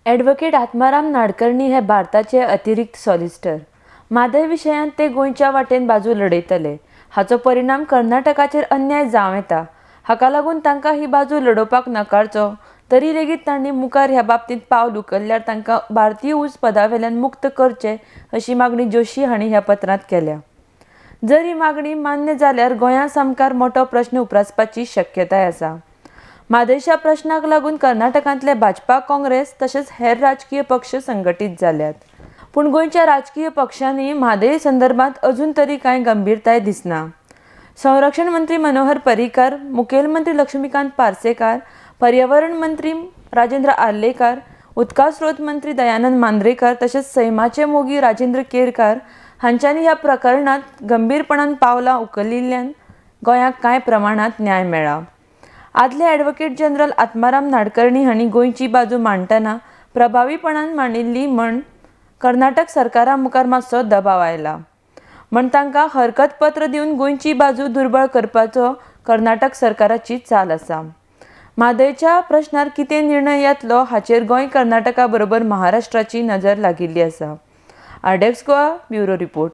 Advocate Atmaram Nadkarni हे भारताचे अतिरिक्त सॉलिसिटर. म्हादय विशयांत ते गोंयच्या वाटेन बाजू लढयतले. हाचो परिणाम कर्नाटकाचेर अन्याय जावं येता. हाका लागून तांकां ही बाजू लडोवपाक नकारचो. तरी लेगीत तांणी मुखार ह्या बाबतींत पावल उखल्ल्यार तांकां भारतीय उच पदावेल्यान मुक्त करचे अशी मागणी जोशी हांणी ह्या पत्रांत केल्या. जर ही मागणी मान्य जाल्यार गोंयांत सामकार मोठो प्रश्न उपरासपाची शक्यताय आसा. म्हादयच्या प्रश्नाक लागून कर्नाटकांतले भाजपा, काँग्रेस तशेंच हेर राजकीय पक्ष संघटीत जाल्यात. पूण गोंयच्या राजकीय पक्षांनी म्हादय संदर्भात अजून तरी कांय गंभीरताय दिसना. संरक्षण मंत्री मनोहर पर्रीकार, मुखेलमंत्री लक्ष्मीकांत पार्सेकार, पर्यावरण मंत्री राजेंद्र आर्लेकर, उदका स्रोत मंत्री दयानंद मांद्रेकर तशेंच सैमाचे मोगी राजेंद्र केरकार हांच्यांनी ह्या प्रकरणात गंभीरपणान पावलां उखलिल्ल्यान गोंयाक कांय प्रमाणात न्याय मेळ्ळा. आदले ॲडव्होकेट जनरल आत्माराम नाडकर्णी हांणी गोंयची बाजू मांडटना प्रभावीपणान मांडिल्ली म्हण कर्नाटक सरकारा मुखार मातसो दबाव आयला. म्हण तांकां हरकत पत्र दिवन गोंयची बाजू दुर्बळ करपाचो कर्नाटक सरकाराची चाल आसा. म्हादयच्या प्रश्नार कितें निर्णय येतलो हाचेर गोंय कर्नाटका बरोबर महाराष्ट्राची नजर लागिल्ली आसा. आरडेक्स गोवा ब्युरो रिपोर्ट.